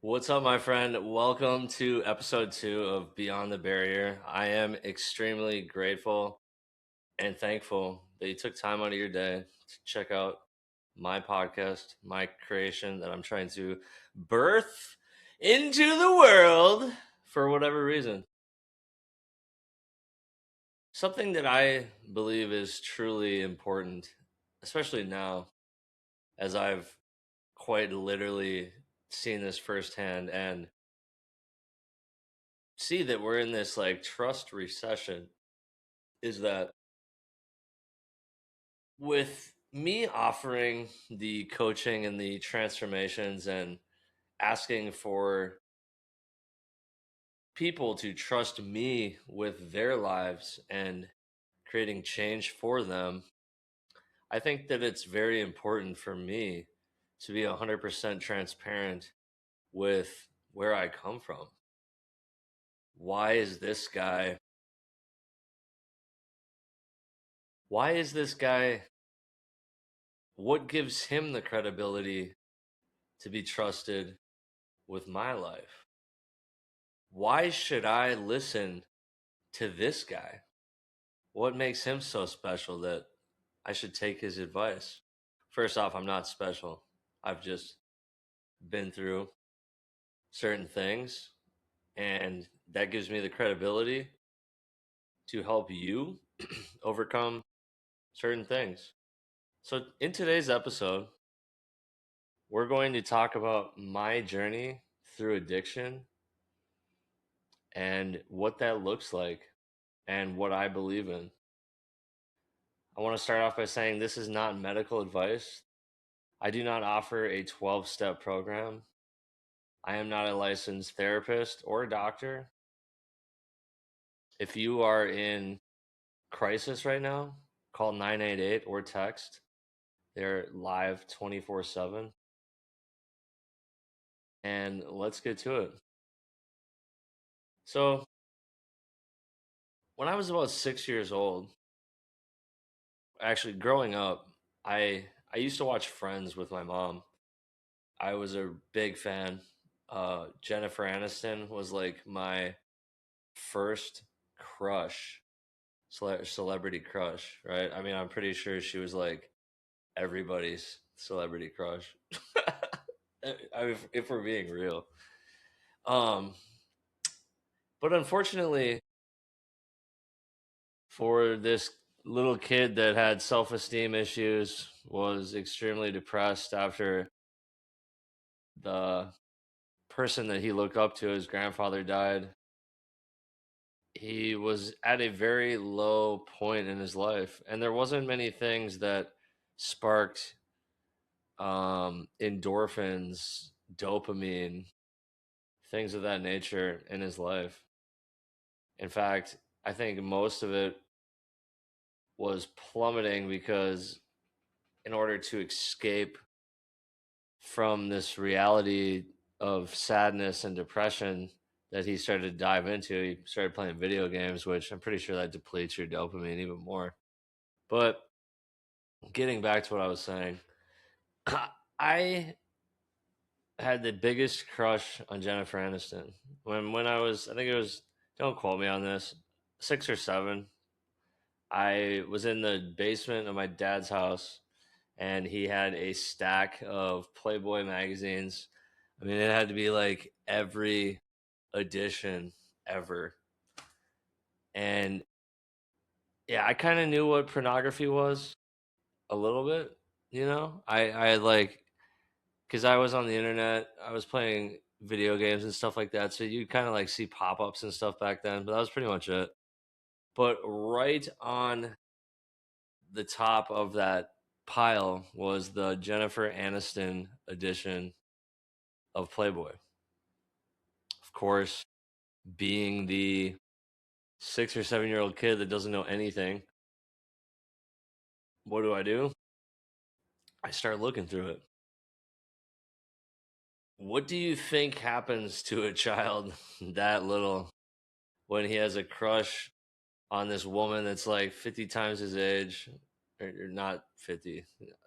What's up, my friend? Welcome to episode 2 of Beyond the Barrier. I am extremely grateful and thankful that you took time out of your day to check out my podcast, my creation that I'm trying to birth into the world for whatever reason. Something that I believe is truly important, especially now, as I've quite literally seen this firsthand and see that we're in this like trust recession, is that with me offering the coaching and the transformations and asking for people to trust me with their lives and creating change for them, I think that it's very important for me to be 100% transparent with where I come from. Why is this guy? Why is this guy? What gives him the credibility to be trusted with my life? Why should I listen to this guy? What makes him so special that I should take his advice? First off, I'm not special. I've just been through certain things, and that gives me the credibility to help you overcome certain things. So, in today's episode, we're going to talk about my journey through addiction and what that looks like and what I believe in. I want to start off by saying this is not medical advice. I do not offer a 12-step program. I am not a licensed therapist or doctor. If you are in crisis right now, call 988 or text. They're live 24/7. And let's get to it. So, when I was about 6 years old, actually growing up, I used to watch Friends with my mom. I was a big fan. Jennifer Aniston was like my first crush, celebrity crush, right? I mean, I'm pretty sure she was like everybody's celebrity crush. If we're being real. Um, but unfortunately, for this little kid that had self-esteem issues, was extremely depressed after the person that he looked up to, his grandfather, died. He was at a very low point in his life, and there wasn't many things that sparked endorphins, dopamine, things of that nature in his life. In fact, I think most of it was plummeting because in order to escape from this reality of sadness and depression that he started to dive into, he started playing video games, which I'm pretty sure that depletes your dopamine even more. But getting back to what I was saying, I had the biggest crush on Jennifer Aniston when I was, I think it was, don't quote me on this, 6 or 7. I was in the basement of my dad's house, and he had a stack of Playboy magazines. I mean, it had to be like every edition ever. And yeah, I kind of knew what pornography was a little bit, you know? I like, because I was on the internet, I was playing video games and stuff like that. So you kind of like see pop ups and stuff back then, but that was pretty much it. But right on the top of that pile was the Jennifer Aniston edition of Playboy. Of course, being the 6 or 7 year old kid that doesn't know anything, what do? I start looking through it. What do you think happens to a child that little when he has a crush on this woman that's like 50 times his age? Or not 50,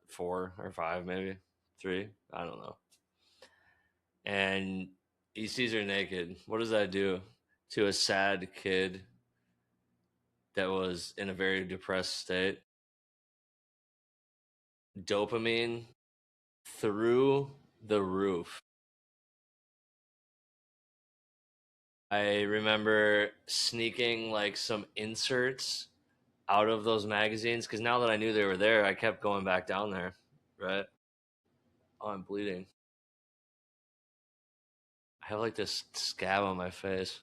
4 or 5, maybe 3. I don't know. And He sees her naked. What does that do to a sad kid that was in a very depressed state? Dopamine through the roof. I remember sneaking like some inserts out of those magazines because now that I knew they were there, I kept going back down there. Right? Oh, I'm bleeding. I have like this scab on my face.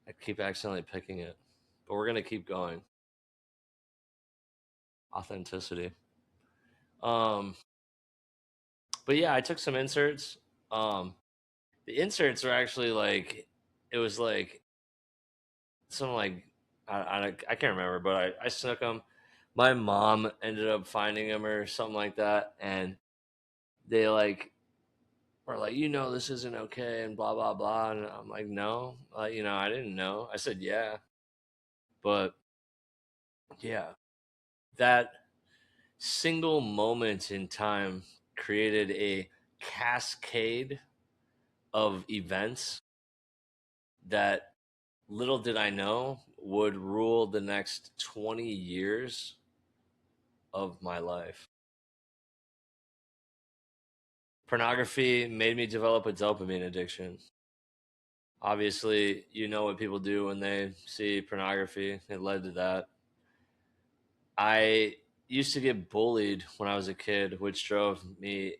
I keep accidentally picking it, but we're gonna keep going. Authenticity. Um, but yeah, I took some inserts. Um, the inserts are actually like it was like some like I can't remember, but I snuck them. My mom ended up finding them or something like that, and they like were like, this isn't okay, and blah blah blah, and I'm like, no, I didn't know. I said yeah, but yeah, that single moment in time created a cascade of events that little did I know would rule the next 20 years of my life. Pornography made me develop a dopamine addiction. Obviously, you know what people do when they see pornography. It led to that. I used to get bullied when I was a kid, which drove me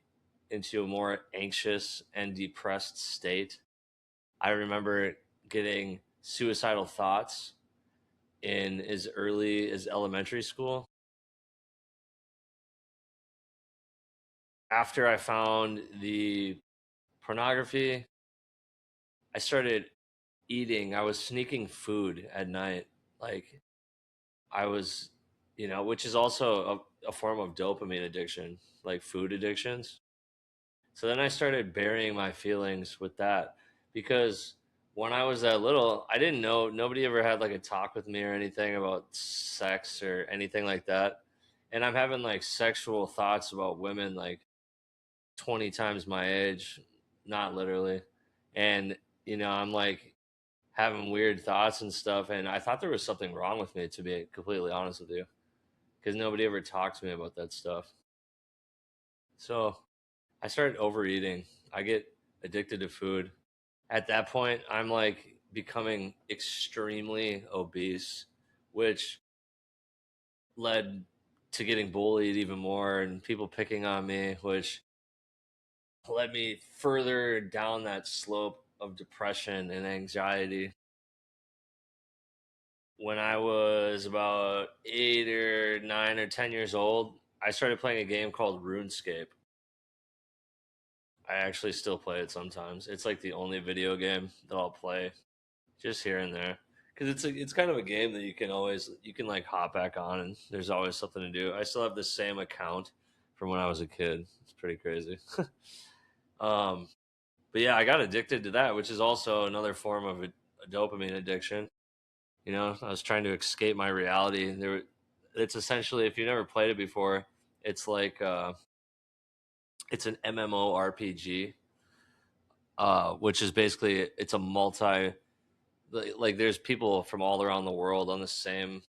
into a more anxious and depressed state. I remember getting suicidal thoughts in as early as elementary school. After I found the pornography, I started eating. I was sneaking food at night. Like, I was, which is also a form of dopamine addiction, like food addictions. So then I started burying my feelings with that because when I was that little, I didn't know, nobody ever had like a talk with me or anything about sex or anything like that. And I'm having like sexual thoughts about women like 20 times my age, not literally. And, I'm like having weird thoughts and stuff. And I thought there was something wrong with me, to be completely honest with you, because nobody ever talked to me about that stuff. So I started overeating. I get addicted to food. At that point, I'm like becoming extremely obese, which led to getting bullied even more and people picking on me, which led me further down that slope of depression and anxiety. When I was about 8 or 9 or 10 years old, I started playing a game called RuneScape. I actually still play it sometimes. It's like the only video game that I'll play just here and there because it's kind of a game that you can like hop back on and there's always something to do. I still have the same account from when I was a kid. It's pretty crazy. um, but yeah, I got addicted to that, which is also another form of a dopamine addiction. I was trying to escape my reality. It's essentially, if you've never played it before, it's like it's an MMORPG, which is basically it's a multi like there's people from all around the world on the same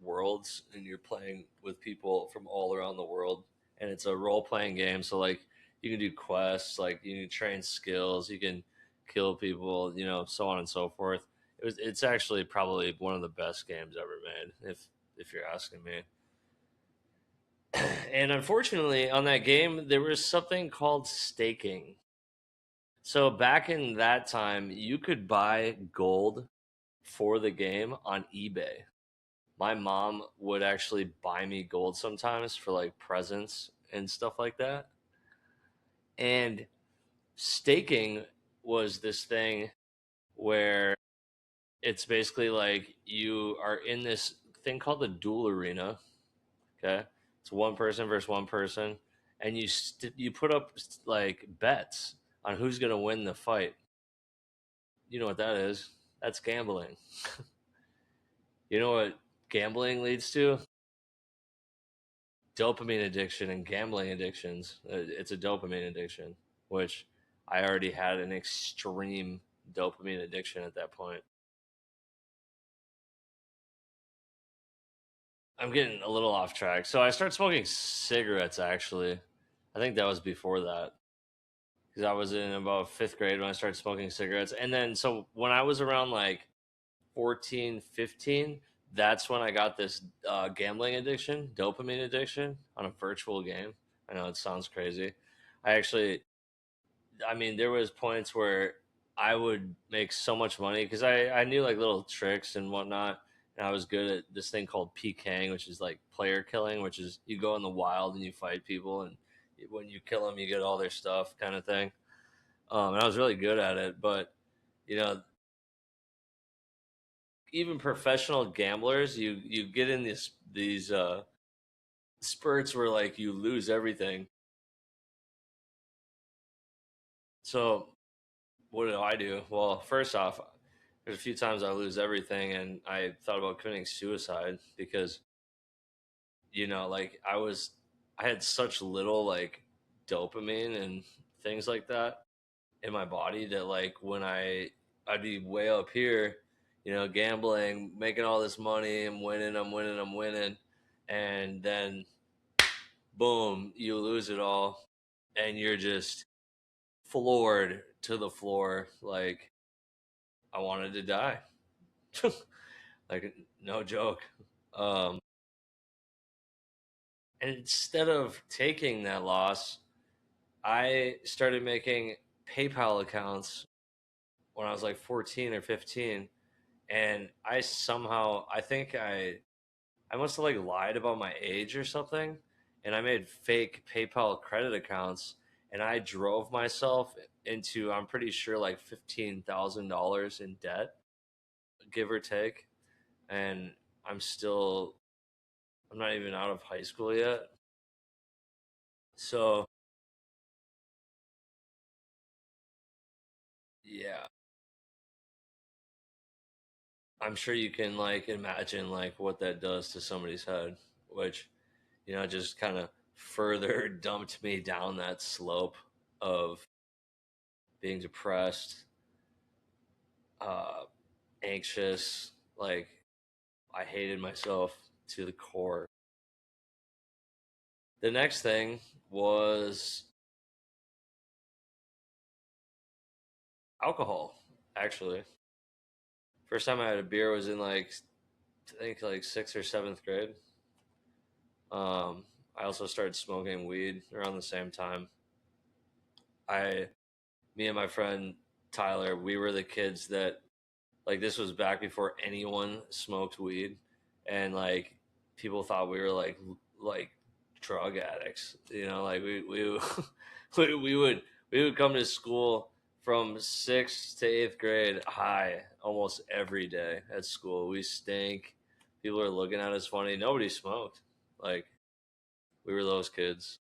worlds, and you're playing with people from all around the world, and it's a role playing game. So like you can do quests, like you can train skills, you can kill people, so on and so forth. It's actually probably one of the best games ever made, if you're asking me. And unfortunately, on that game, there was something called staking. So back in that time, you could buy gold for the game on eBay. My mom would actually buy me gold sometimes for like presents and stuff like that. And staking was this thing where it's basically like you are in this thing called the duel arena. Okay, it's one person versus one person, and you put up like bets on who's gonna win the fight. You know what that is? That's gambling. You know what gambling leads to? Dopamine addiction and gambling addictions. It's a dopamine addiction, which I already had an extreme dopamine addiction at that point. I'm getting a little off track. So I started smoking cigarettes actually. I think that was before that because I was in about fifth grade when I started smoking cigarettes. And then, so when I was around like 14, 15, that's when I got this gambling addiction, dopamine addiction on a virtual game. I know it sounds crazy. I actually, I mean, there was points where I would make so much money because I knew like little tricks and whatnot, and I was good at this thing called PKing, which is like player killing, which is you go in the wild and you fight people, and when you kill them, you get all their stuff, kind of thing. And I was really good at it, but you know, even professional gamblers, you get in these spurts where like you lose everything. So what do I do? Well, first off, there's a few times I lose everything, and I thought about committing suicide because like I had such little like dopamine and things like that in my body that like when I'd be way up here, gambling, making all this money, I'm winning, and then boom, you lose it all, and you're just floored to the floor. Like I wanted to die. Like no joke. Um, and instead of taking that loss, I started making PayPal accounts when I was like 14 or 15, and I think I must have like lied about my age or something, and I made fake PayPal credit accounts, and I drove myself into, I'm pretty sure, like $15,000 in debt, give or take. And I'm still I'm not even out of high school yet. So yeah, I'm sure you can like imagine like what that does to somebody's head, which just kind of further dumped me down that slope of being depressed, uh, anxious. Like I hated myself to the core. The next thing was alcohol. Actually, first time I had a beer was in like I think like sixth or seventh grade. I also started smoking weed around the same time. I, Me and my friend Tyler, we were the kids that like this was back before anyone smoked weed, and like people thought we were like drug addicts. Like we we would come to school from sixth to eighth grade high almost every day at school. We stink. People are looking at us funny. Nobody smoked. Like we were those kids.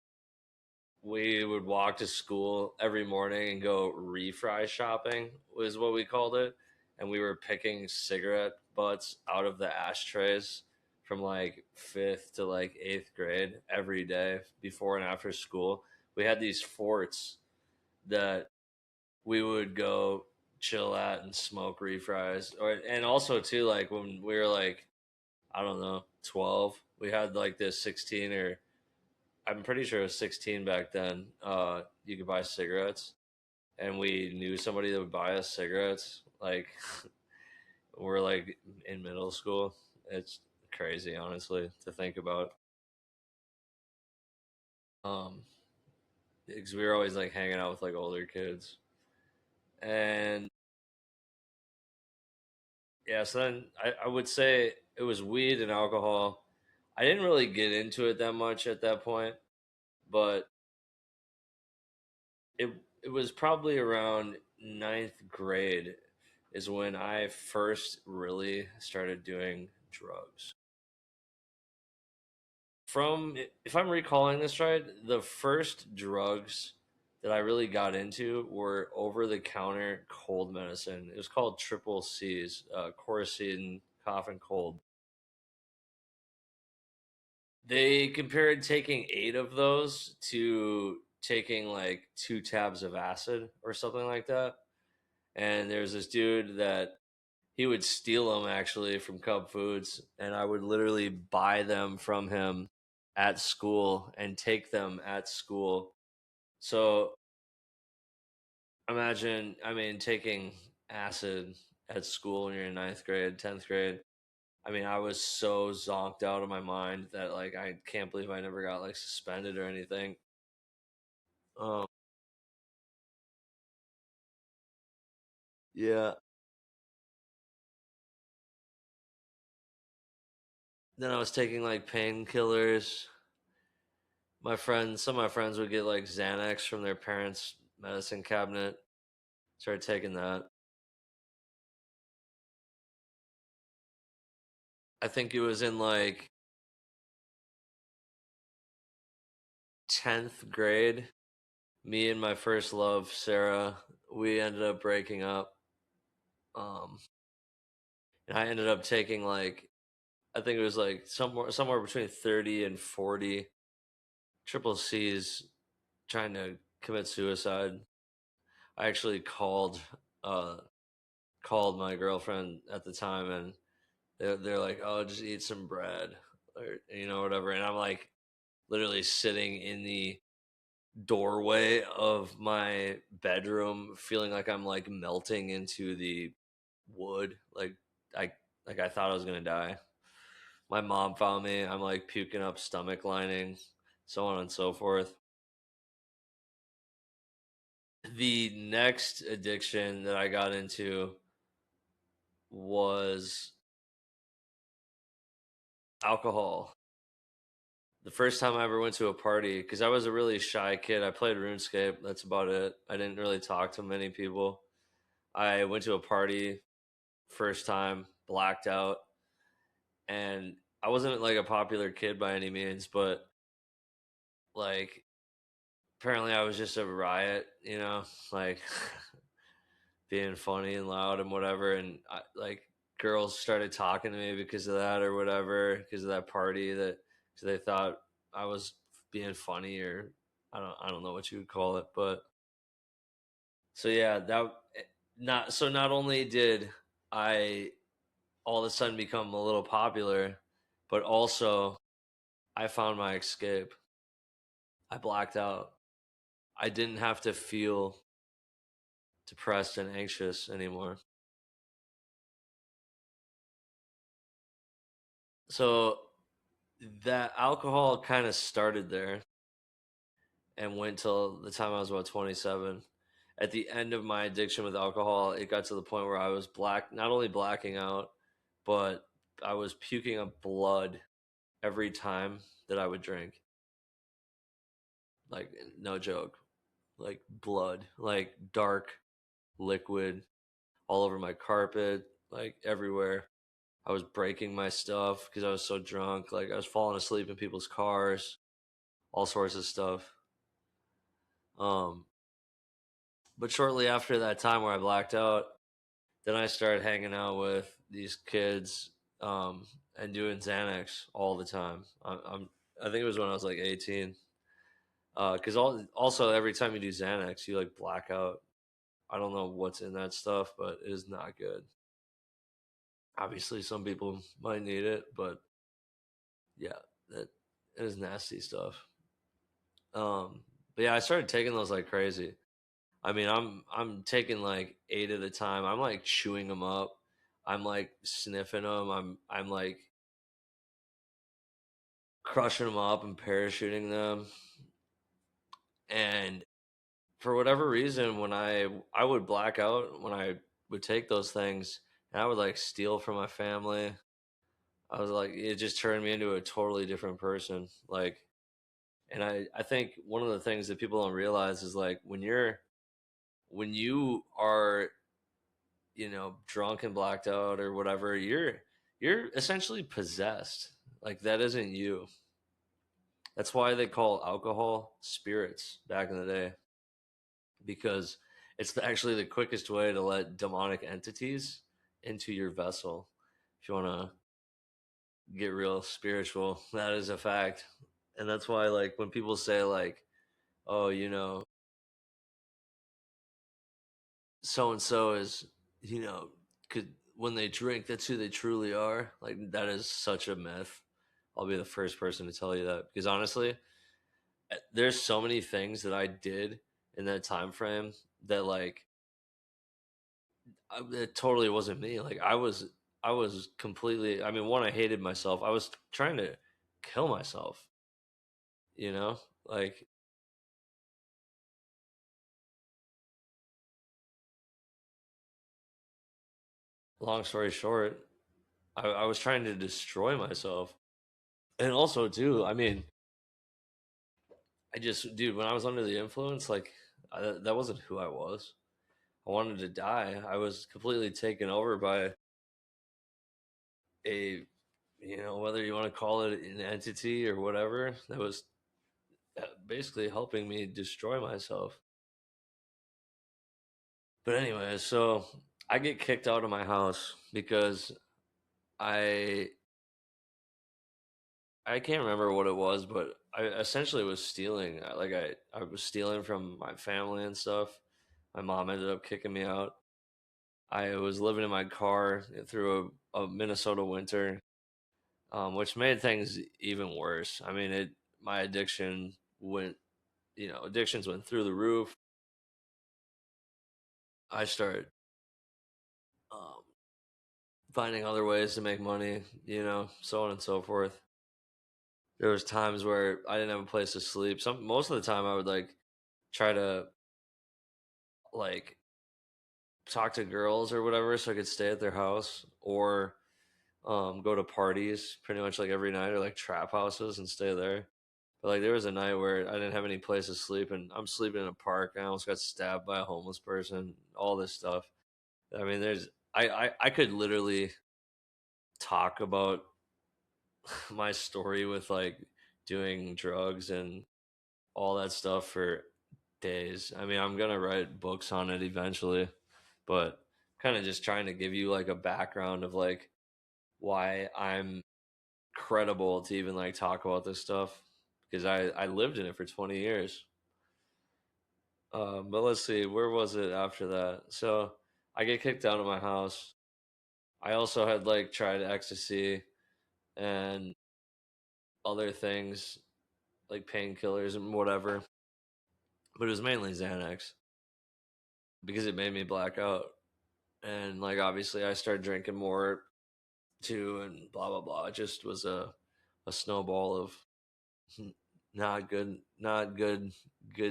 We would walk to school every morning and go refry shopping was what we called it, and we were picking cigarette butts out of the ashtrays from like fifth to like eighth grade every day before and after school. We had these forts that we would go chill at and smoke refries, and also too, like when we were like, I don't know, 12, we had like this 16, or I'm pretty sure it was 16 back then. You could buy cigarettes, and we knew somebody that would buy us cigarettes. Like we're like in middle school. It's crazy, honestly, to think about. Um, because we were always like hanging out with like older kids, and yeah. So then I would say it was weed and alcohol. I didn't really get into it that much at that point, but it it was probably around ninth grade is when I first really started doing drugs. From, if I'm recalling this right, the first drugs that I really got into were over the counter cold medicine. It was called triple C's, Coracetin, cough and cold. They compared taking eight of those to taking like 2 tabs of acid or something like that. And there's this dude that he would steal them actually from Cub Foods, and I would literally buy them from him at school and take them at school. So imagine, I mean, taking acid at school when you're in ninth grade, 10th grade. I mean, I was so zonked out of my mind that like I can't believe I never got like suspended or anything. Um, yeah. Then I was taking like painkillers. Some of my friends would get like Xanax from their parents' medicine cabinet. Started taking that. I think it was in like 10th grade. Me and my first love, Sarah, we ended up breaking up. Um, and I ended up taking like, I think it was like somewhere between 30 and 40 triple C's trying to commit suicide. I actually uh called my girlfriend at the time, and they're like, "Oh, just eat some bread," or whatever. And I'm like literally sitting in the doorway of my bedroom feeling like I'm like melting into the wood. I I thought I was going to die. My mom found me. I'm like puking up stomach lining, so on and so forth. The next addiction that I got into was alcohol. The first time I ever went to a party, because I was a really shy kid, I played RuneScape. That's about it. I didn't really talk to many people. I went to a party first time, blacked out, and I wasn't like a popular kid by any means, but like apparently I was just a riot, like being funny and loud and whatever. And like girls started talking to me because of that or whatever, because of that party that cause they thought I was being funny or I don't know what you would call it, but so yeah, not only did I all of a sudden become a little popular, but also I found my escape. I blacked out. I didn't have to feel depressed and anxious anymore. So that alcohol kind of started there and went till the time I was about 27. At the end of my addiction with alcohol, it got to the point where I was not only blacking out, but I was puking up blood every time that I would drink. Like, no joke. Like, blood, like dark liquid all over my carpet, like everywhere. I was breaking my stuff because I was so drunk. Like, I was falling asleep in people's cars, all sorts of stuff. Um, but shortly after that time where I blacked out, then I started hanging out with these kids and doing Xanax all the time. I think it was when I was like 18. Because also every time you do Xanax, you like black out. I don't know what's in that stuff, but it is not good. Obviously, some people might need it, but yeah, that it is nasty stuff. Um, but yeah, I started taking those like crazy. I mean, I'm taking like 8 at a time. I'm like chewing them up. I'm like sniffing them. I'm like crushing them up and parachuting them. And for whatever reason, when I would black out when I would take those things, and I would like steal from my family. I was like, it just turned me into a totally different person. Like, and I think one of the things that people don't realize is like when you are drunk and blacked out or whatever, you're essentially possessed. Like that isn't you. That's why they call alcohol spirits back in the day, because it's actually the quickest way to let demonic entities into your vessel. If you want to get real spiritual, that is a fact. And that's why like when people say like oh, so and so is, could when they drink, that's who they truly are. Like that is such a myth. I'll be the first person to tell you that because honestly, there's so many things that I did in that time frame that like it totally wasn't me. Like I was completely. I mean, one, I hated myself. I was trying to kill myself. You know, like long story short, I was trying to destroy myself. And also, too, I mean, dude, when I was under the influence, like, that wasn't who I was. I wanted to die. I was completely taken over by a, whether you want to call it an entity or whatever, that was basically helping me destroy myself. But anyway, so I get kicked out of my house because I I can't remember what it was, but I essentially was stealing. I was stealing from my family and stuff. My mom ended up kicking me out. I was living in my car through a Minnesota winter, which made things even worse. I mean, my addiction went, addictions went through the roof. I started um, finding other ways to make money, so on and so forth. There was times where I didn't have a place to sleep. Most of the time, I would like try to like talk to girls or whatever so I could stay at their house or go to parties pretty much like every night or like trap houses and stay there. But like there was a night where I didn't have any place to sleep and I'm sleeping in a park. I almost got stabbed by a homeless person, all this stuff. I mean, I could literally talk about my story with like doing drugs and all that stuff for days. I mean, I'm gonna write books on it eventually, but kind of just trying to give you like a background of like why I'm credible to even like talk about this stuff because I lived in it for 20 years. But let's see, where was it after that? So I get kicked out of my house. I also had like tried ecstasy and other things like painkillers and whatever, but it was mainly Xanax because it made me black out. And like obviously I started drinking more too and blah blah blah. It just was a snowball of not good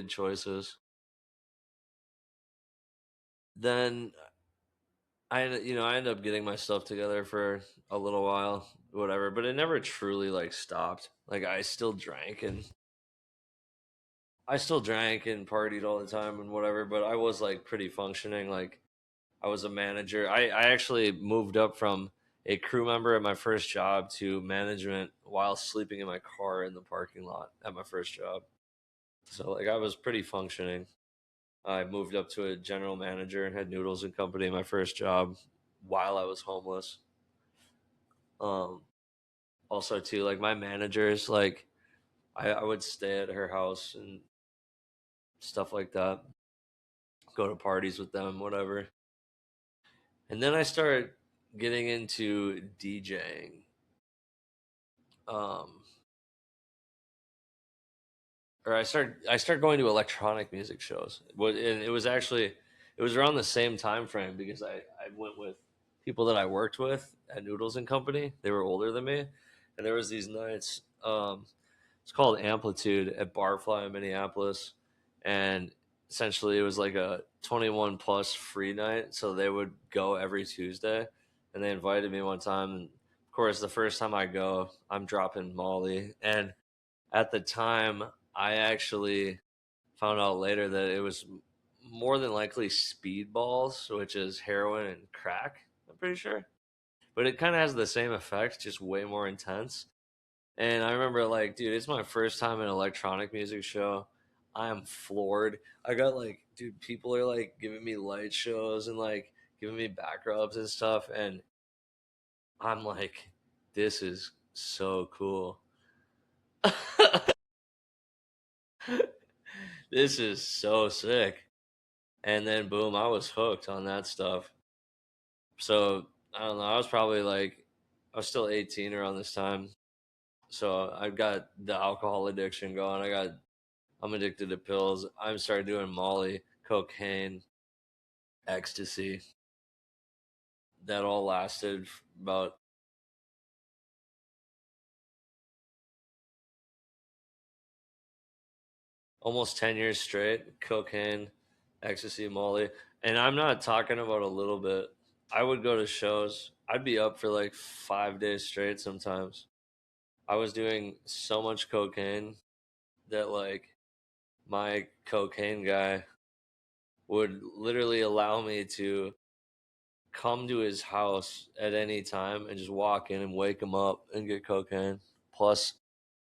choices. Then I ended up getting my stuff together for a little while, whatever, but it never truly like stopped. Like I still drank and partied all the time and whatever, but I was like pretty functioning. Like I was a manager. I actually moved up from a crew member at my first job to management while sleeping in my car in the parking lot at my first job. So like I was pretty functioning. I moved up to a general manager and had Noodles and Company my first job while I was homeless. Um, Also too, like my managers, like I would stay at her house and stuff like that, go to parties with them, whatever. And then I started getting into DJing. Um, or I started going to electronic music shows. And it was around the same time frame because I went with people that I worked with at Noodles and Company. They were older than me, and there was these nights. It's called Amplitude at Barfly in Minneapolis, and essentially it was like a 21 plus free night. So they would go every Tuesday, and they invited me one time. And of course, the first time I go, I'm dropping Molly, and at the time, I actually found out later that it was more than likely speedballs, which is heroin and crack. I'm pretty sure, but it kind of has the same effect, just way more intense. And I remember, like, dude, it's my first time in an electronic music show. I am floored. I got like, dude, people are like giving me light shows and like giving me back rubs and stuff, and I'm like, this is so cool. This is so sick. And then boom, I was hooked on that stuff. So I don't know. I was probably like, I was still 18 around this time. So I got the alcohol addiction going. I'm addicted to pills. I started doing Molly, cocaine, ecstasy. That all lasted about almost 10 years straight. Cocaine, ecstasy, Molly. And I'm not talking about a little bit. I would go to shows. I'd be up for like 5 days straight sometimes. I was doing so much cocaine that like my cocaine guy would literally allow me to come to his house at any time and just walk in and wake him up and get cocaine. Plus,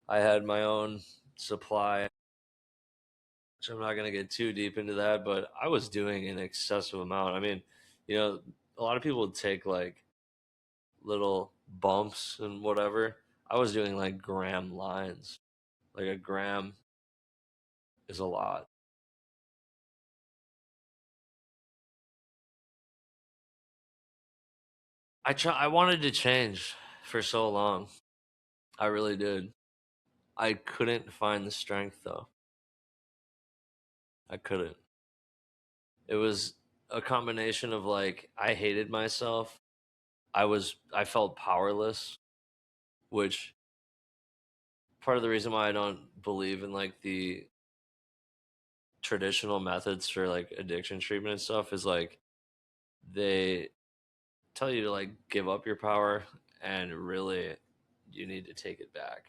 I had my own supply, which I'm not going to get too deep into that, but I was doing an excessive amount. I mean, you know, a lot of people would take like little bumps and whatever. I was doing like gram lines. Like a gram is a lot. I wanted to change for so long. I really did. I couldn't find the strength though. I couldn't. It was a combination of like I hated myself. I felt powerless, which part of the reason why I don't believe in like the traditional methods for like addiction treatment and stuff is like they tell you to like give up your power and really you need to take it back.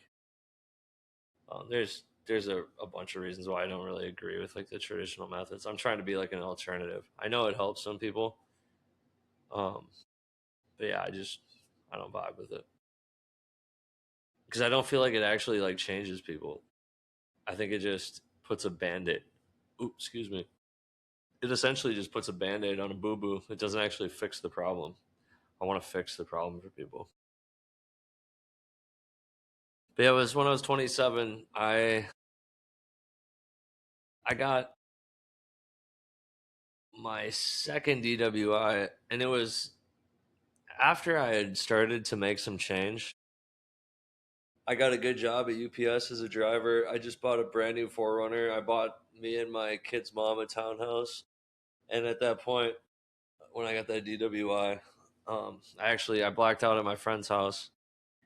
There's a bunch of reasons why I don't really agree with like the traditional methods. I'm trying to be like an alternative. I know it helps some people, um, but yeah, I don't vibe with it because I don't feel like it actually like changes people. I think it just puts a band-aid. Ooh, excuse me. It essentially just puts a band-aid on a boo-boo. It doesn't actually fix the problem. I want to fix the problem for people. But yeah, it was when I was 27. I got my second DWI, and it was after I had started to make some change. I got a good job at UPS as a driver. I just bought a brand new Forerunner. I bought me and my kid's mom a townhouse, and at that point, when I got that DWI, I blacked out at my friend's house,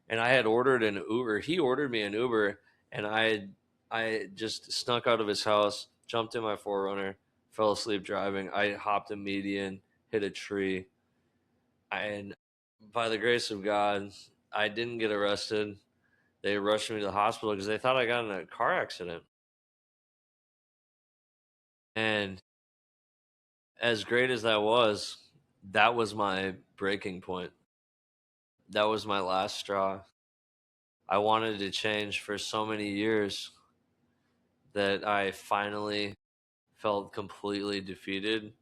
and I had ordered an Uber. He ordered me an Uber, and I just snuck out of his house, jumped in my Forerunner, fell asleep driving. I hopped a median, hit a tree, and by the grace of God, I didn't get arrested. They rushed me to the hospital because they thought I got in a car accident. And as great as that was my breaking point. That was my last straw. I wanted to change for so many years that I finally felt completely defeated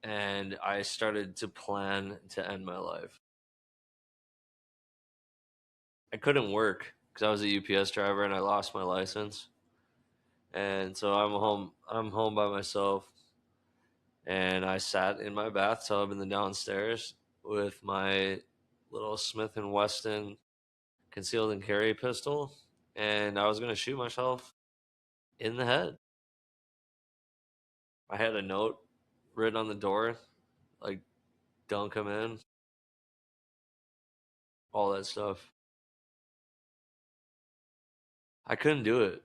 and I started to plan to end my life. I couldn't work because I was a UPS driver and I lost my license. And so I'm home by myself and I sat in my bathtub in the downstairs with my little Smith and Wesson concealed and carry pistol and I was going to shoot myself in the head. I had a note written on the door like don't come in, all that stuff. I couldn't do it.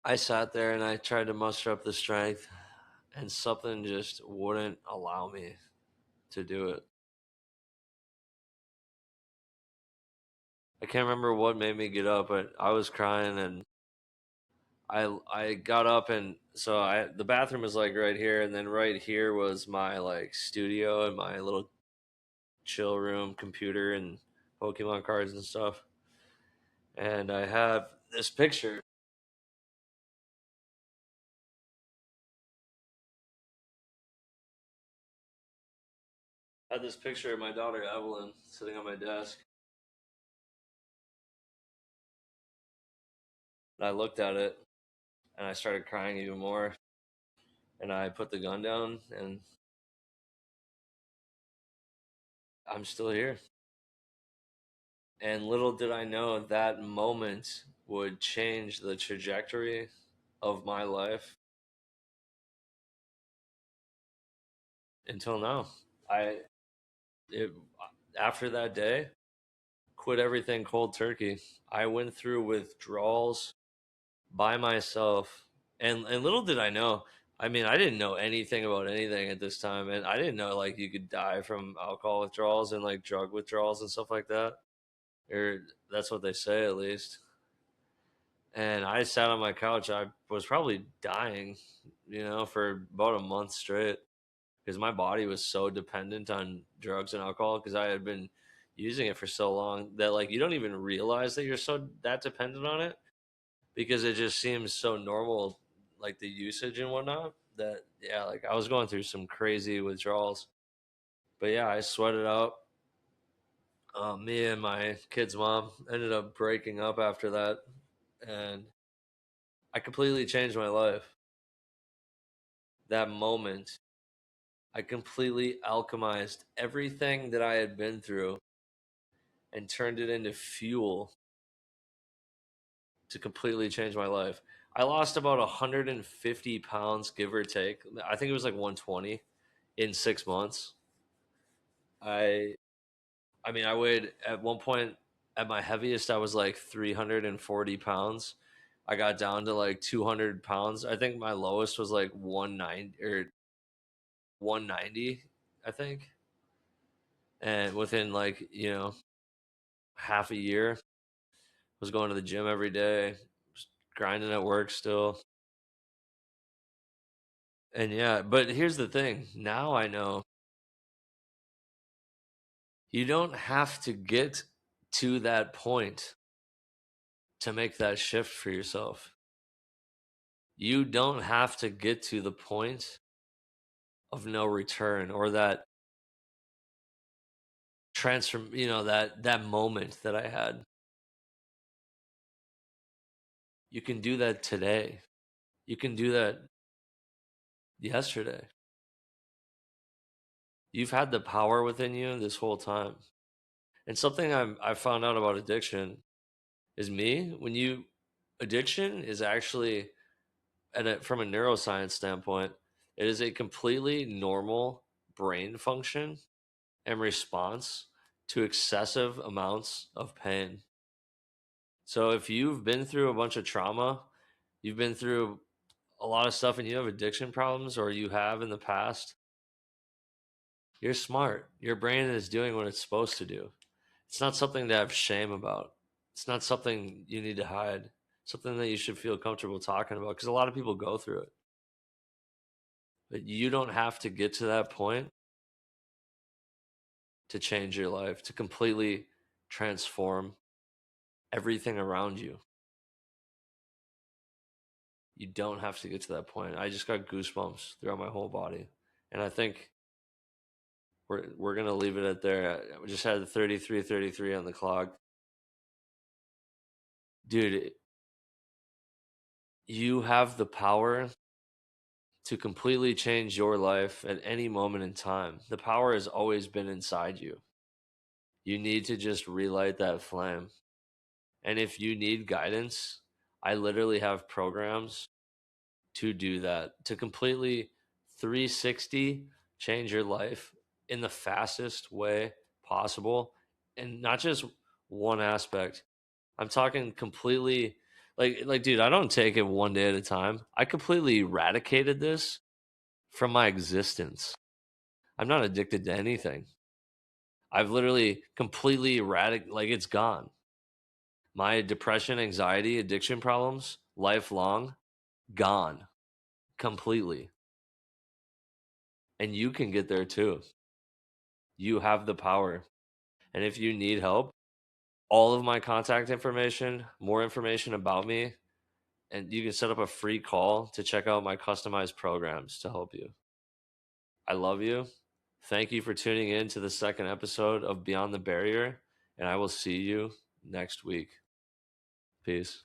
I sat there and I tried to muster up the strength, and something just wouldn't allow me to do it. I can't remember what made me get up, but I was crying and I got up and so I the bathroom was like right here and then right here was my like studio and my little chill room computer and Pokemon cards and stuff. And I have this picture. I had this picture of my daughter Evelyn sitting on my desk And I looked at it and I started crying even more. And I put the gun down and I'm still here. And little did I know that moment would change the trajectory of my life until now. I it, After that day, quit everything cold turkey. I went through withdrawals by myself, and little did I know. I mean, I didn't know anything about anything at this time, and I didn't know like you could die from alcohol withdrawals and like drug withdrawals and stuff like that. Or that's what they say at least. And I sat on my couch. I was probably dying, for about a month straight because my body was so dependent on drugs and alcohol because I had been using it for so long that like you don't even realize that you're so that dependent on it because it just seems so normal, like the usage and whatnot. That yeah, like I was going through some crazy withdrawals, but yeah, I sweated out. Me and my kid's mom ended up breaking up after that, and I completely changed my life. That moment, I completely alchemized everything that I had been through and turned it into fuel to completely change my life. I lost about 150 pounds, give or take. I think it was like 120 in 6 months. I, I mean, I weighed at one point at my heaviest, I was like 340 pounds. I got down to like 200 pounds. I think my lowest was like 190 or 190, I think. And within like, half a year, was going to the gym every day, grinding at work still. And yeah, but here's the thing. Now I know you don't have to get to that point to make that shift for yourself. You don't have to get to the point of no return or that transform, that moment that I had. You can do that today. You can do that yesterday. You've had the power within you this whole time. And something I found out about addiction is me. Addiction is actually, from a neuroscience standpoint, it is a completely normal brain function and response to excessive amounts of pain. So if you've been through a bunch of trauma, you've been through a lot of stuff and you have addiction problems or you have in the past, you're smart. Your brain is doing what it's supposed to do. It's not something to have shame about. It's not something you need to hide. Something that you should feel comfortable talking about because a lot of people go through it. But you don't have to get to that point to change your life, to completely transform everything around you. You don't have to get to that point. I just got goosebumps throughout my whole body. And I think we're gonna leave it at there. We just had 33 on the clock. Dude, you have the power to completely change your life at any moment in time. The power has always been inside you. You need to just relight that flame. And if you need guidance, I literally have programs to do that, to completely 360 change your life in the fastest way possible. And not just one aspect. I'm talking completely like dude, I don't take it one day at a time. I completely eradicated this from my existence. I'm not addicted to anything. I've literally completely eradicated, like it's gone. My depression, anxiety, addiction problems, lifelong, gone completely. And you can get there too. You have the power. And if you need help, all of my contact information, more information about me, and you can set up a free call to check out my customized programs to help you. I love you. Thank you for tuning in to the second episode of Beyond the Barrier, and I will see you next week. Peace.